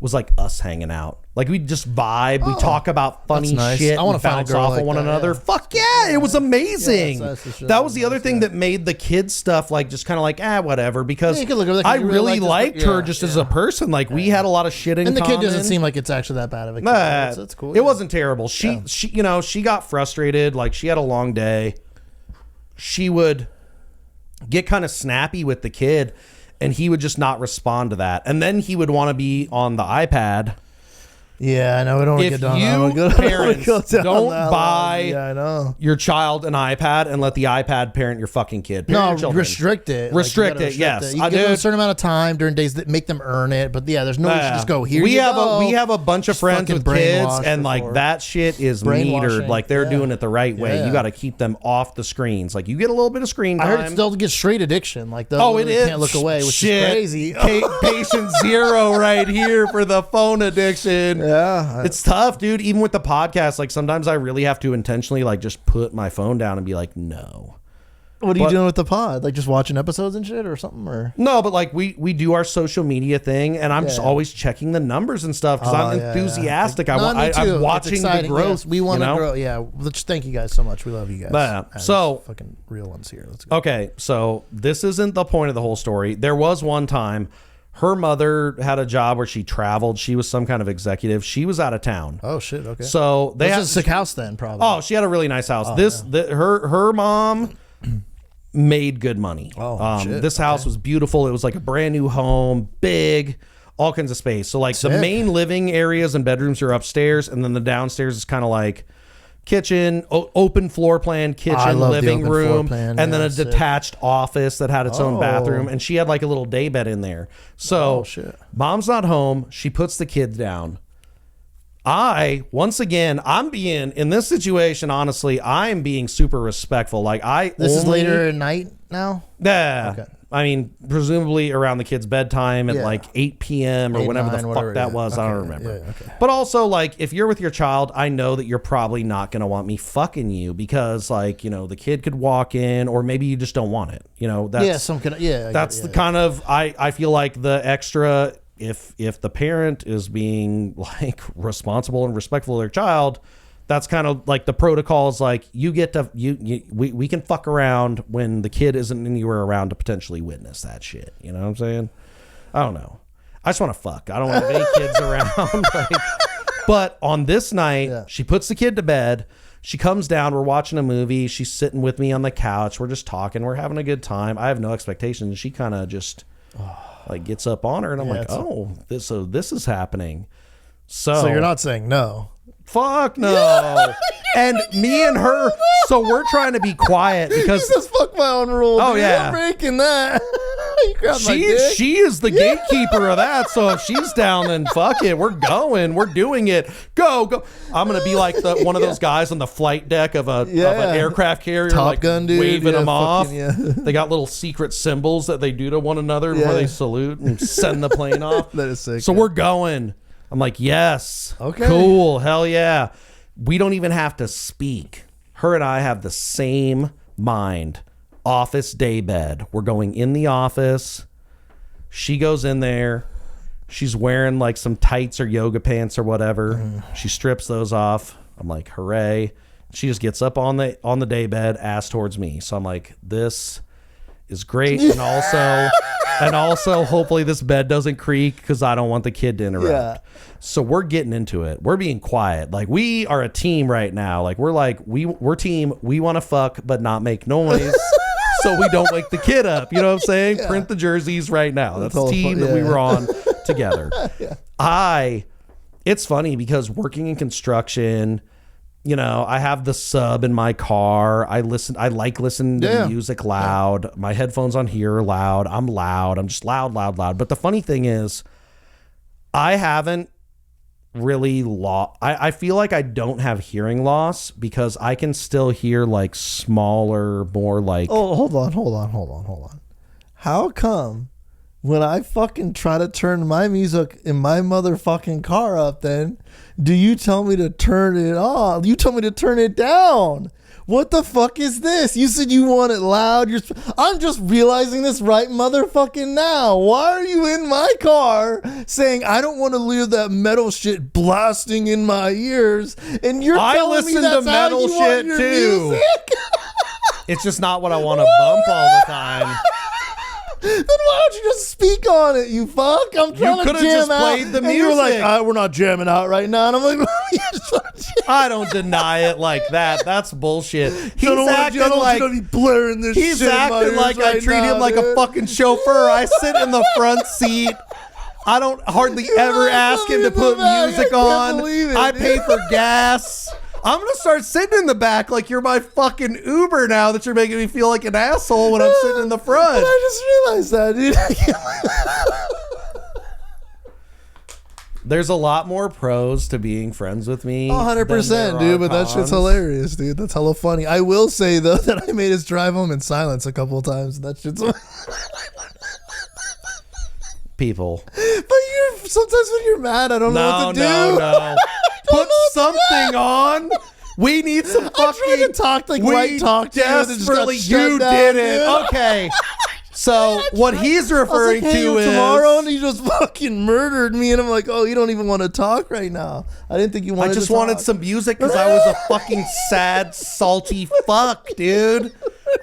was like us hanging out. Like we just vibe. We talk about funny nice. shit. I wanna and find a bounce girl off like of one that, another. yeah. Fuck yeah, it was amazing. Yeah, that's the shit. That was the other thing that made the kids stuff like just kind of like whatever. Because Yeah, you could look at it, I you really like this, liked her just as a person. Like we had a lot of shit in And the common. kid doesn't seem like it's actually that bad of a kid. Nah, That's cool. It wasn't terrible. She you know, she got frustrated. Like she had a long day. She would get kind of snappy with the kid and he would just not respond to that. And then he would want to be on the iPad. Yeah, I know. We don't want to If get down. you parents don't that buy line. Yeah, I know. your child an iPad and let the iPad parent your fucking kid. Parent your No, children. restrict it. Restrict you gotta it, yes. You give them a certain amount of time during days that make them earn it. But yeah, there's no way you should just go here. We have a bunch of Just friends fucking with kids, brainwash and like before. that shit is Brainwashing, metered. Like they're yeah. doing it the right way. Yeah. You got to keep them off the screens. Like you get a little bit of screen I time. heard it's still to get straight addiction. Like Oh, it is. Can't look away, which Shit. is crazy. Patient zero right here for the phone addiction. Yeah, It's tough, dude. Even with the podcast, like sometimes I really have to intentionally like just put my phone down and be like, no. What are you doing with the pod? Like just watching episodes and shit or something? Or No, but like we do our social media thing, and I'm just always checking the numbers and stuff because I'm enthusiastic. Me too. I'm watching It's the exciting, growth. yes. We want to you know? grow. Yeah. Let's thank you guys so much. We love you guys. Yeah. As So- fucking real ones here. Let's go. Okay, so this isn't the point of the whole story. There was one time her mother had a job where she traveled. She was some kind of executive. She was out of town. Oh shit. Okay. So they This had is a sick house then, probably. Oh, she had a really nice house. Her mom made good money. Oh, shit. This house was beautiful. It was like a brand new home, big, all kinds of space. So like the Sick. main living areas and bedrooms are upstairs, and then the downstairs is kind of like kitchen, open floor plan, I kitchen, love the living open floor room, plan. and then Yeah, a sick. detached office that had its own bathroom. Oh. And she had like a little day bed in there. So Oh, shit. mom's not home. She puts the kids down. Once again, I'm being in this situation. Honestly, I'm being super respectful. Like This is later at night now. Yeah. Okay. I mean, presumably around the kid's bedtime at Yeah. like 8 p.m. or 8, whenever 9, the whatever, fuck that yeah. was. I Okay, don't remember. yeah, okay. But also, like, if you're with your child, I know that you're probably not going to want me fucking you because, like, you know, the kid could walk in or maybe you just don't want it. You know, that's, Yeah, some kind of the kind of, I feel like the extra if the parent is being like responsible and respectful of their child, that's kind of like the protocol is like we can fuck around when the kid isn't anywhere around to potentially witness that shit. You know what I'm saying? I don't know. I just want to fuck. I don't want any kids around. Like, but on this night, she puts the kid to bed. She comes down. We're watching a movie. She's sitting with me on the couch. We're just talking. We're having a good time. I have no expectations. She kind of just like gets up on her, and I'm like, oh, this is happening. So you're not saying no. Fuck no. And me and her, so we're trying to be quiet because you just fuck my own rule. Oh, dude. yeah. I'm breaking that. You grabbed my dick. She is the gatekeeper of that. So if she's down, then fuck it. We're going. We're doing it. Go. I'm gonna be like one of those guys on the flight deck of an aircraft carrier, Top like Gun, dude. waving them off. They got little secret symbols that they do to one another before they salute and send the plane off. That is sick. So we're going. I'm like, yes. Okay. Cool. Hell yeah. We don't even have to speak. Her and I have the same mind. Office day bed. We're going in the office. She goes in there. She's wearing like some tights or yoga pants or whatever. She strips those off. I'm like, hooray. She just gets up on the day bed, ass towards me. So I'm like, this is great. And also hopefully this bed doesn't creak because I don't want the kid to interrupt. Yeah. So we're getting into it. We're being quiet. Like we are a team right now. Like we're team. We want to fuck but not make noise. So we don't wake the kid up. You know what I'm saying? Yeah. Print the jerseys right now. That's the team that we were on together. It's funny because working in construction, you know, I have the sub in my car. I like listening to music loud. Yeah. My headphones on here are loud. I'm loud. I'm just loud. But the funny thing is, I haven't really I feel like I don't have hearing loss because I can still hear like smaller, more like. Oh, hold on. How come when I fucking try to turn my music in my motherfucking car up, then do you tell me to turn it on? You tell me to turn it down. What the fuck is this? You said you want it loud. I'm just realizing this right motherfucking now. Why are you in my car saying I don't want to hear that metal shit blasting in my ears? And you're telling me that's how you want your music? It's just not what I want to bump all the time. Then why don't you just speak on it, you fuck? I'm trying to jam out. You could have just played the music. You're like, we're not jamming out right now. And I'm like, I don't deny it like that. That's bullshit. He's acting like blaring this he's shit acting like right I treat now, him like a fucking chauffeur. I sit in the front seat. I don't hardly ever ask him to put music on. I pay for gas. I'm going to start sitting in the back like you're my fucking Uber now that you're making me feel like an asshole when I'm sitting in the front. But I just realized that, dude. There's a lot more pros to being friends with me. 100%, dude, but that shit's hilarious, dude. That's hella funny. I will say, though, that I made us drive home in silence a couple of times. That shit's... People. But sometimes when you're mad, I don't know what to do. No. Put something on. We need some fucking. I'm trying to talk like white talk to you. Desperately, you did it. Okay. So what he's referring to is tomorrow, and he just fucking murdered me, and I'm like, oh, you don't even want to talk right now. I didn't think you wanted. I just wanted some music because I was a fucking sad, salty fuck, dude.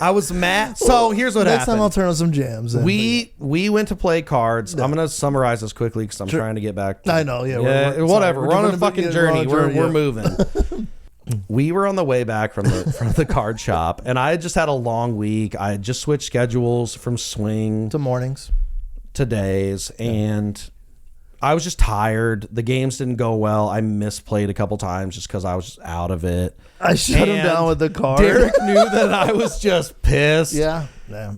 I was mad. So here's what happened. Next time I'll turn on some jams. We went to play cards. I'm gonna summarize this quickly because I'm trying to get back. I know. Yeah. Whatever. We're on a fucking journey. We're moving. We were on the way back from the card shop, and I just had a long week. I had just switched schedules from swing to mornings to days, and I was just tired. The games didn't go well. I misplayed a couple times just because I was just out of it. I shut him down with the card. Derek knew that I was just pissed. Yeah.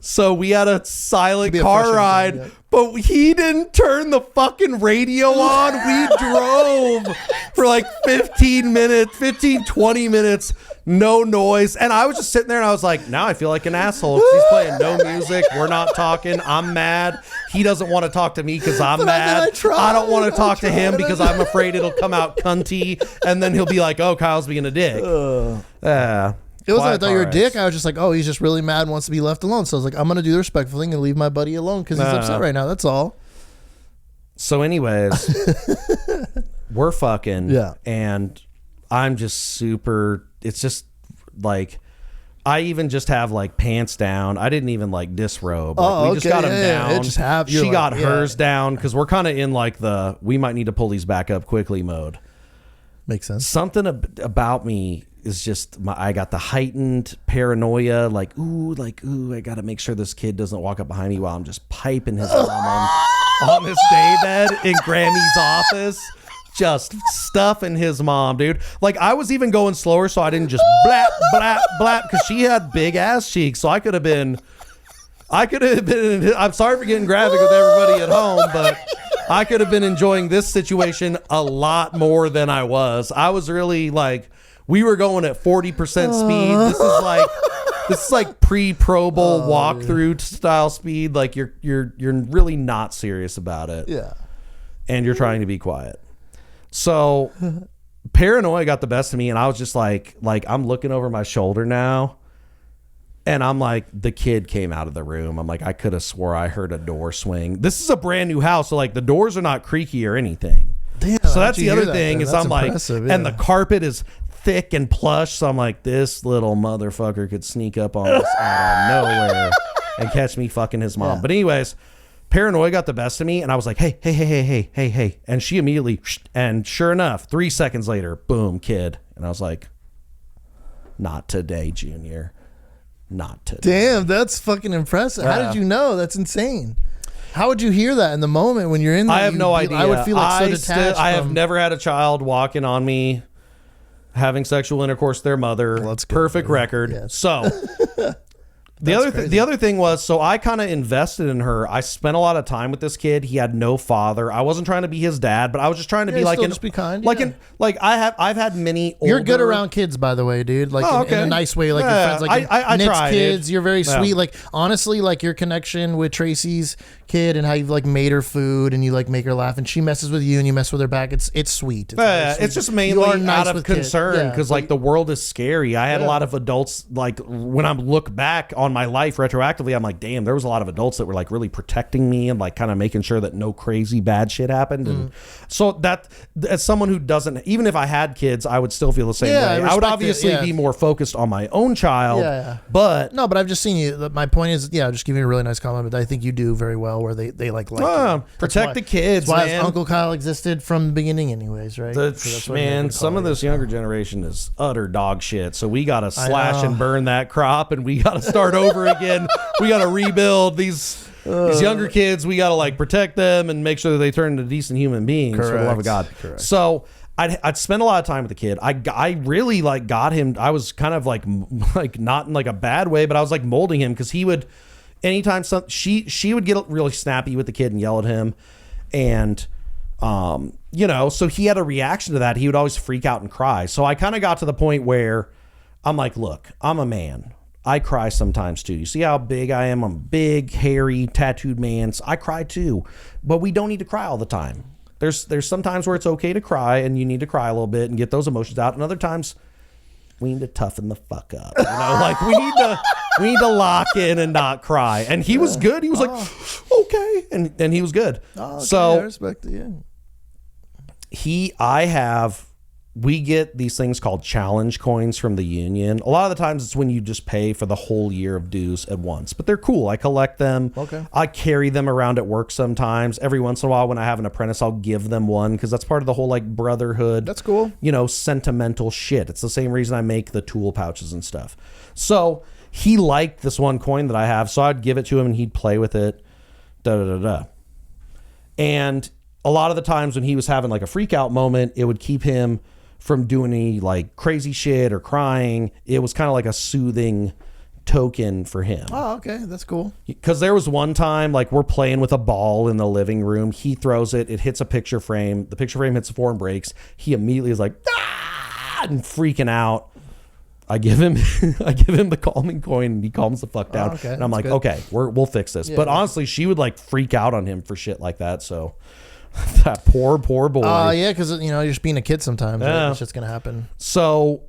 So we had a silent car ride, but he didn't turn the fucking radio on. We drove for like 15 minutes, 20 minutes, no noise. And I was just sitting there and I was like, now I feel like an asshole because he's playing no music. We're not talking. I'm mad. He doesn't want to talk to me because I'm mad. I don't want to talk to him because I'm afraid it'll come out cunty. And then he'll be like, oh, Kyle's being a dick. Yeah. It wasn't I thought you were a dick. I was just like, oh, he's just really mad and wants to be left alone. So I was like, I'm going to do the respectful thing and leave my buddy alone because he's upset right now. That's all. So anyways, we're fucking. Yeah. And I'm just super, it's just like, I even just have like pants down. I didn't even like disrobe. Like, we just got them down. She got hers down because we're kind of in like the, we might need to pull these back up quickly mode. Makes sense. Something about me is just, I got the heightened paranoia, like, ooh, I got to make sure this kid doesn't walk up behind me while I'm just piping his mom on this daybed in Grammy's office. Just stuffing his mom, dude. Like, I was even going slower so I didn't just blap, blap, blap, because she had big ass cheeks. So I could have been, I'm sorry for getting graphic with everybody at home, but I could have been enjoying this situation a lot more than I was. I was really like, we were going at 40% speed. This is like pre-Pro Bowl walkthrough style speed. Like, you're really not serious about it. Yeah. And you're trying to be quiet. So paranoia got the best of me, and I was just like I'm looking over my shoulder now, and I'm like, the kid came out of the room. I'm like, I could have swore I heard a door swing. This is a brand new house, so like the doors are not creaky or anything. Damn, so that's the other thing is I'm like, and the carpet is thick and plush, so I'm like, this little motherfucker could sneak up on us out of nowhere and catch me fucking his mom. Yeah. But anyways, paranoia got the best of me, and I was like, hey. And she immediately, and sure enough, 3 seconds later, boom, kid. And I was like, not today, Junior. Not today. Damn, that's fucking impressive. How did you know? That's insane. How would you hear that in the moment when you're in there? I have no idea. I would feel like so detached. I have never had a child walking on me, having sexual intercourse with their mother. Well, that's good, perfect record. Yes. So... The other thing was, so I kind of invested in her. I spent a lot of time with this kid. He had no father. I wasn't trying to be his dad, but I was just trying to be like, just be kind. I've had many. You're good around kids, by the way, dude. Like in a nice way. Like your friends, like I Nick's try, kids. dude. You're very sweet. Like honestly, like your connection with Tracy's kid and how you've like made her food and you like make her laugh and she messes with you and you mess with her back. It's sweet. It's just mainly out of concern because like the world is scary. I had a lot of adults, like when I look back on my life retroactively, I'm like, damn, there was a lot of adults that were like really protecting me and like kind of making sure that no crazy bad shit happened. And so that, as someone who doesn't, even if I had kids, I would still feel the same way. I would obviously be more focused on my own child, but no, but I've just seen you. My point is, just giving you a really nice compliment. I think you do very well where they like protect the kids. That's why man. Uncle Kyle existed from the beginning anyways, right? Man, some of this younger generation is utter dog shit. So we got to slash and burn that crop and we got to start over again. We got to rebuild these younger kids. We got to like protect them and make sure that they turn into decent human beings for the love of God. Correct. So I'd spent a lot of time with the kid. I really like got him. I was kind of like not in like a bad way, but I was like molding him because he would, anytime she would get really snappy with the kid and yell at him. And, so he had a reaction to that. He would always freak out and cry. So I kind of got to the point where I'm like, look, I'm a man. I cry sometimes too. You see how big I am? I'm a big, hairy, tattooed man. So I cry too, but we don't need to cry all the time. There's some times where it's okay to cry and you need to cry a little bit and get those emotions out. And other times we need to toughen the fuck up. Like we need to lock in and not cry. And he was good. He was like, okay. And he was good. Okay, so I respect it. We get these things called challenge coins from the union. A lot of the times it's when you just pay for the whole year of dues at once, but they're cool. I collect them. Okay. I carry them around at work sometimes. Every once in a while when I have an apprentice, I'll give them one because that's part of the whole like brotherhood. That's cool. Sentimental shit. It's the same reason I make the tool pouches and stuff. So he liked this one coin that I have. So I'd give it to him and he'd play with it. And a lot of the times when he was having like a freak out moment, it would keep him from doing any like crazy shit or crying. It was kind of like a soothing token for him. Oh, okay. That's cool. Because there was one time like we're playing with a ball in the living room. He throws it. It hits a picture frame. The picture frame hits the floor and breaks. He immediately is like, ah, and freaking out. I give him the calming coin and he calms the fuck down. Okay. And I'm like, okay, we'll fix this. But honestly, she would like freak out on him for shit like that. So that poor boy. Yeah, because you're just being a kid sometimes. Right? It's just gonna happen. So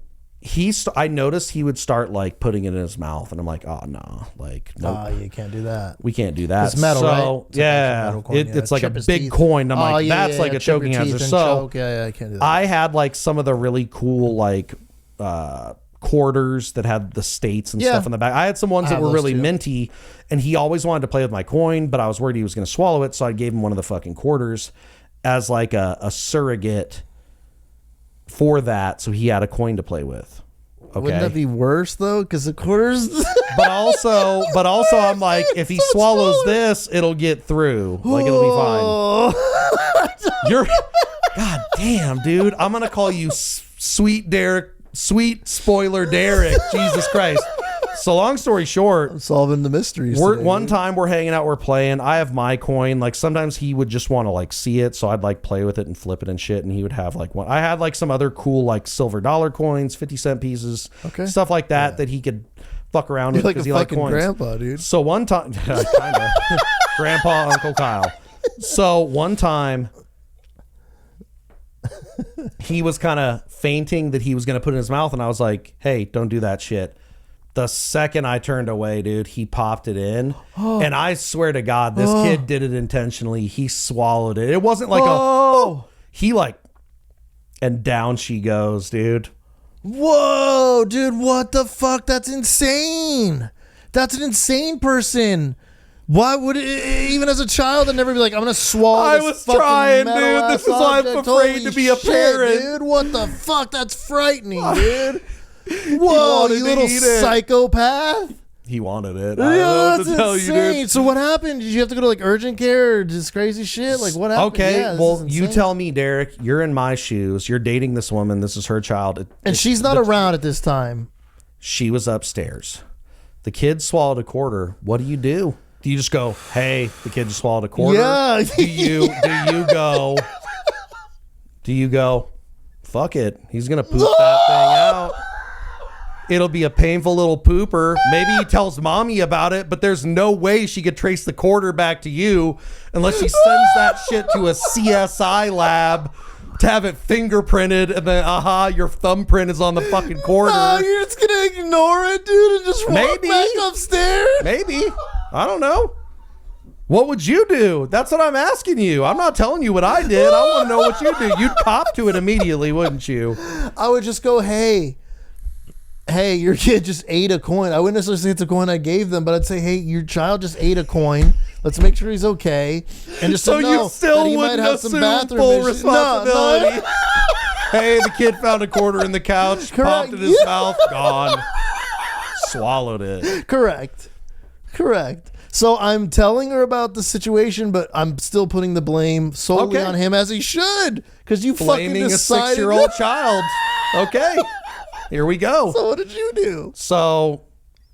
I noticed he would start like putting it in his mouth, and I'm like, oh no, like nope. You can't do that. We can't do that. It's metal, right? It's metal coin, it's like a big coin. I'm like, that's like a choking hazard. So I can't do that. I had like some of the really cool like quarters that had the states and stuff in the back. I had some ones that were really minty, and he always wanted to play with my coin, but I was worried he was going to swallow it, so I gave him one of the fucking quarters as like a surrogate for that, so he had a coin to play with. Okay. Wouldn't that be worse though? Because the quarters. but also, I'm like, if he swallows this, it'll get through. Like it'll be fine. You're, god damn, dude. I'm gonna call you Sweet Derek, Sweet Spoiler Derek. Jesus Christ. So long story short, I'm solving the mysteries. One time we're hanging out, we're playing. I have my coin. Like sometimes he would just want to like see it, so I'd like play with it and flip it and shit. And he would have like one. I had like some other cool like silver dollar coins, 50-cent pieces, stuff like that that he could fuck around with because he liked coins. Grandpa, dude. So one time, kind of, Grandpa, Uncle Kyle. So one time, he was kind of fainting that he was going to put it in his mouth, and I was like, "Hey, don't do that shit." The second I turned away, dude, he popped it in. And I swear to God, this kid did it intentionally. He swallowed it. It wasn't like he like, and down she goes, dude. Whoa, dude, what the fuck? That's insane. That's an insane person. Why would it, even as a child, I'd never be like, I'm going to swallow I this was fucking trying, metal dude. This is why I'm afraid Holy to be a shit, parent. Dude, what the fuck? That's frightening, dude. Whoa, you little psychopath. He wanted it. I don't know what to tell you, dude. So what happened? Did you have to go to like urgent care or just crazy shit? Like what happened? Okay, well, you tell me, Derek. You're in my shoes. You're dating this woman. This is her child. And she's not around at this time. She was upstairs. The kid swallowed a quarter. What do? Do you just go, hey, the kid just swallowed a quarter? Yeah. Do you go, fuck it. He's going to poop that thing out. It'll be a painful little pooper. Maybe he tells mommy about it, but there's no way she could trace the quarter back to you unless she sends that shit to a CSI lab to have it fingerprinted, and then your thumbprint is on the fucking quarter. No, you're just gonna ignore it, dude, and just walk back upstairs? Maybe. I don't know. What would you do? That's what I'm asking you. I'm not telling you what I did. I want to know what you do. You'd cop to it immediately, wouldn't you? I would just go, hey, your kid just ate a coin. I wouldn't necessarily say it's a coin I gave them, but I'd say, hey, your child just ate a coin. Let's make sure he's okay. And just so you still wouldn't assume full responsibility. No. Hey, the kid found a quarter in the couch, popped it in his mouth, gone, swallowed it. Correct. So I'm telling her about the situation, but I'm still putting the blame solely on him, as he should, because you blaming fucking decided. a 6-year-old child. Okay, here we go. So what did you do? So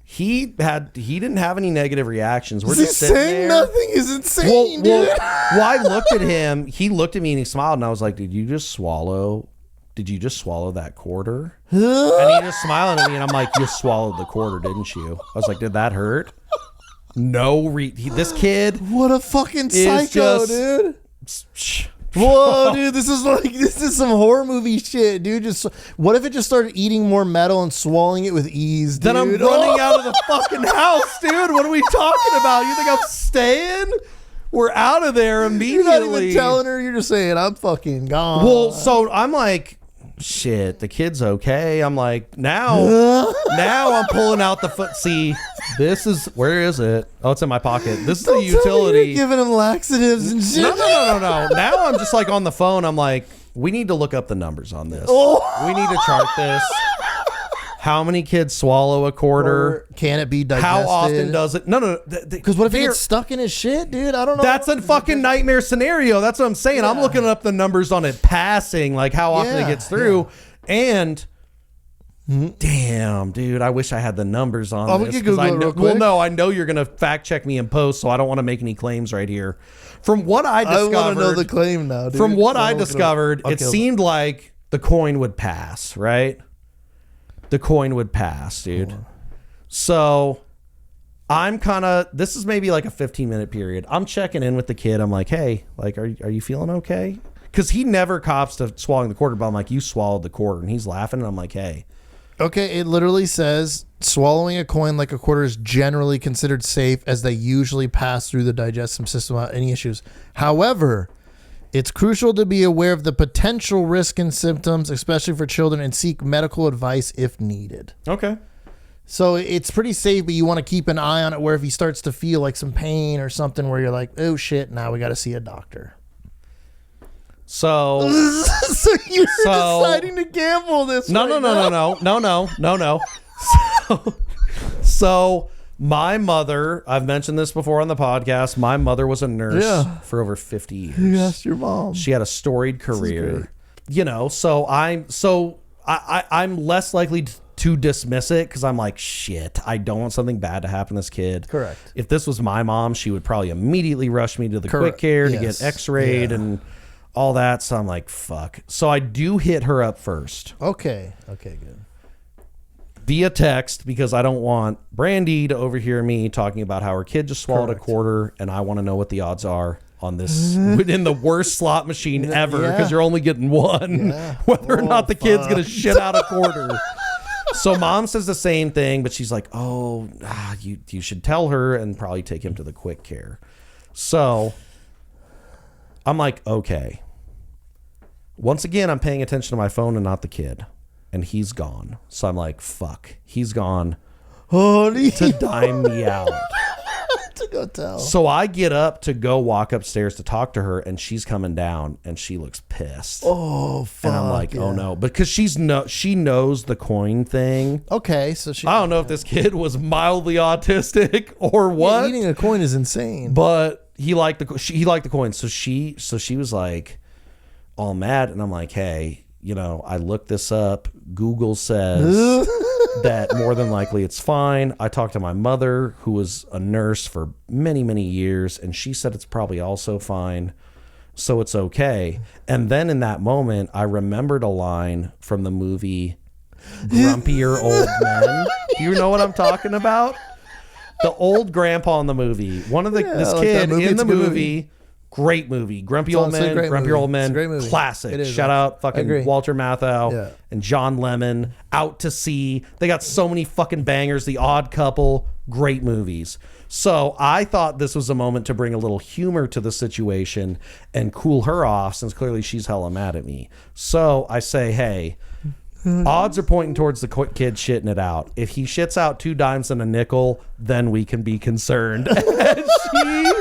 he didn't have any negative reactions. We're just saying nothing is insane, dude. Well, I looked at him. He looked at me and he smiled, and I was like, Did you just swallow that quarter? And he just smiling at me, and I'm like, you swallowed the quarter, didn't you? I was like, did that hurt? No, this kid. What a fucking psycho, dude. Whoa, dude, this is some horror movie shit, dude. Just what if it just started eating more metal and swallowing it with ease, dude? Then I'm running out of the fucking house, dude. What are we talking about? You think I'm staying? We're out of there immediately. You're not even telling her. You're just saying, I'm fucking gone. Well, so I'm like, shit, the kid's okay. I'm like, now I'm pulling out the foot. See, where is it? Oh, it's in my pocket. This is the utility. You're giving him laxatives and shit. No. Now I'm just like on the phone. I'm like, we need to look up the numbers on this. We need to chart this. How many kids swallow a quarter? Or can it be digested? How often does it? No. Because what if it gets stuck in his shit, dude? I don't know. That's a fucking nightmare scenario. That's what I'm saying. Yeah. I'm looking up the numbers on it passing, like how often it gets through. Yeah. And damn, dude, I wish I had the numbers on this. No, I know you're going to fact check me in post, so I don't want to make any claims right here. From what I discovered. I want to know the claim now, dude. From what I discovered, it seemed like the coin would pass, right? The coin would pass, dude. So I'm this is maybe like a 15-minute period. I'm checking in with the kid. I'm like, hey, like, are you feeling okay? Because he never cops to swallowing the quarter, but I'm like, you swallowed the quarter. And he's laughing. And I'm like, hey, Okay, it literally says swallowing a coin like a quarter is generally considered safe as they usually pass through the digestive system without any issues. However, it's crucial to be aware of the potential risk and symptoms, especially for children, and seek medical advice if needed. Okay. So it's pretty safe, but you want to keep an eye on it where if he starts to feel like some pain or something where you're like, oh shit, now we got to see a doctor. So, so you're deciding to gamble this no. So my mother, I've mentioned this before on the podcast. My mother was a nurse for over 50 years. You asked your mom. She had a storied career. So I'm less likely to dismiss it because I'm like, shit, I don't want something bad to happen to this kid. Correct. If this was my mom, she would probably immediately rush me to the quick care to get x-rayed and all that. So I'm like, fuck. So I do hit her up first. Okay, good. Via text, because I don't want Brandy to overhear me talking about how her kid just swallowed a quarter, and I want to know what the odds are on this in the worst slot machine ever, because you're only getting one, whether or not the kid's going to shit out a quarter. So mom says the same thing, but she's like, you should tell her and probably take him to the quick care. So I'm like, okay. Once again, I'm paying attention to my phone and not the kid. And he's gone. So I'm like, fuck. He's gone to dime me out. To go tell. So I get up to go walk upstairs to talk to her, and she's coming down, and she looks pissed. Oh, fuck. And I'm like, oh no. Because she knows the coin thing. Okay, so I don't know if this kid was mildly autistic or what. Yeah, eating a coin is insane. But he liked the coin. So she was like all mad, and I'm like, hey, I looked this up. Google says that more than likely it's fine. I talked to my mother, who was a nurse for many, many years, and she said it's probably also fine. So it's okay. And then in that moment, I remembered a line from the movie Grumpier Old Men. Do you know what I'm talking about? The old grandpa in the movie. This kid in the movie. Great movie. Grumpy Old Men. Great movie. Classic. Shout out fucking Walter Matthau and John Lemon. Out to Sea. They got so many fucking bangers. The Odd Couple. Great movies. So I thought this was a moment to bring a little humor to the situation and cool her off, since clearly she's hella mad at me. So I say, hey, odds are pointing towards the kid shitting it out. If he shits out 2 dimes and a nickel, then we can be concerned. And she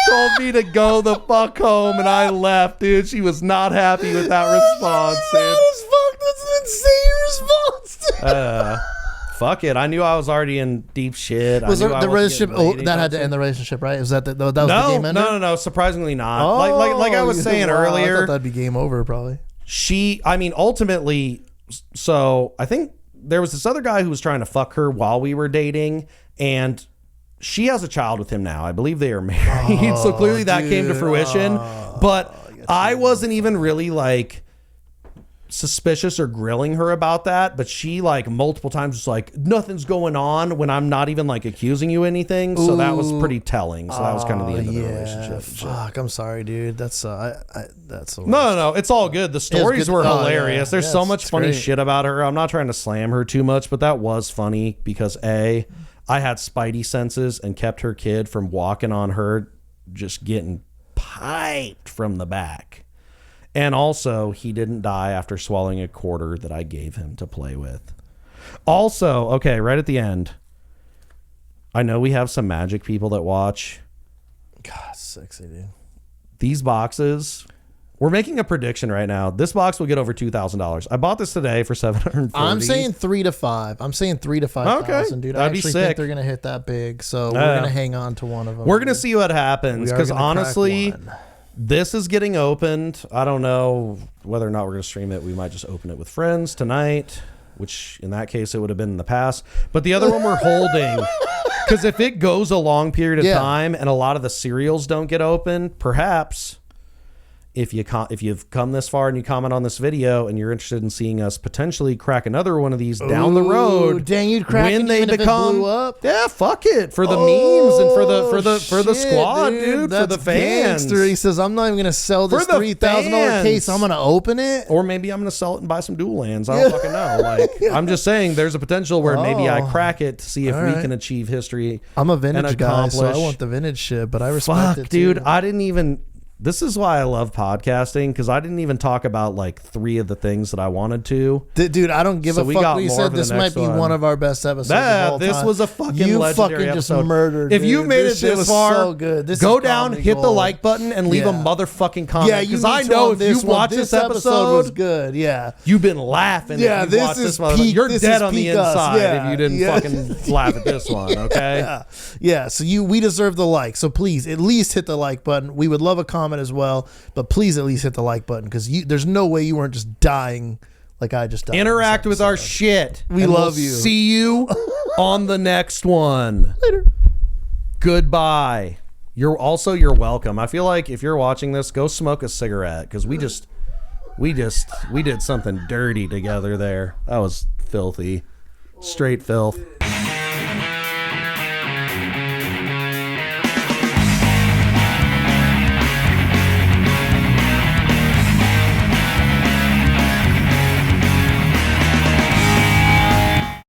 told me to go the fuck home, and I left, dude. She was not happy with that response, dude. That's an insane response, dude. Fuck it. I knew I was already in deep shit. Was the relationship that had to end the relationship, right? Was that the game ender? No. Surprisingly not. Like I was saying earlier, I thought that'd be game over, probably. Ultimately, so I think there was this other guy who was trying to fuck her while we were dating, and she has a child with him now. I believe they are married. So clearly that came to fruition. But I wasn't even really like suspicious or grilling her about that. But she like multiple times was like, nothing's going on, when I'm not even like accusing you of anything. So that was pretty telling. So that was kind of the end of the relationship. Fuck, I'm sorry, dude. That's that's the worst. No, it's all good. The stories were hilarious. Yeah. There's so much funny shit about her. I'm not trying to slam her too much, but that was funny because I had spidey senses and kept her kid from walking on her, just getting piped from the back. And also, he didn't die after swallowing a quarter that I gave him to play with. Also, okay, right at the end, I know we have some magic people that watch. God, sexy, dude. These boxes, we're making a prediction right now. This box will get over $2,000. I bought this today for $740. I'm saying 3 to 5. I'm saying 3 to 5,000, dude. That'd I actually be sick. think they're gonna hit that big, so we're gonna hang on to one of them. We're gonna see what happens, because honestly, one. this is getting opened. I don't know whether or not we're gonna stream it. We might just open it with friends tonight, which in that case it would have been in the past. But the other one we're holding, because if it goes a long period of time and a lot of the cereals don't get opened, perhaps if you've come this far and you comment on this video and you're interested in seeing us potentially crack another one of these down the road, dang, you'd crack when it they even if it become blew up? Yeah, fuck it, for the memes and for the Shit, squad, dude, for that's the fans. gangster. He says, I'm not even gonna sell this For the $3,000 case. I'm gonna open it. Or maybe I'm gonna sell it and buy some dual lands. I don't fucking know. Like, I'm just saying, there's a potential where maybe I crack it to see if we can achieve history. I'm a vintage and guy, so I accomplish- want the vintage shit, but I respect it, dude. too. I didn't even. This is why I love podcasting, because I didn't even talk about like 3 of the things that I wanted to. Dude, I don't give So a we fuck got what you more said. for the This next might be one. one of our best episodes of all This time. was a fucking You legendary fucking just episode. murdered. If you dude. made This it shit this was far, so good. This go is down, comedy hit the gold. like button, and leave a motherfucking comment. Yeah, you because need I to know on if this you one. watch this episode was episode, good. Yeah. you've been laughing. Yeah, if you watch this is motherfucker. peak- You're this dead is on the peak us. inside Yeah, if you didn't yeah. fucking laugh at this one. Okay. Yeah, so we deserve the like. So please at least hit the like button. We would love a comment as well, but please at least hit the like button, because there's no way you weren't just dying like I just died. Interact with our shit. We and love we'll you. See you on the next one. Later. Goodbye. You're welcome. I feel like if you're watching this, go smoke a cigarette, because we did something dirty together there. That was filthy. Straight filth.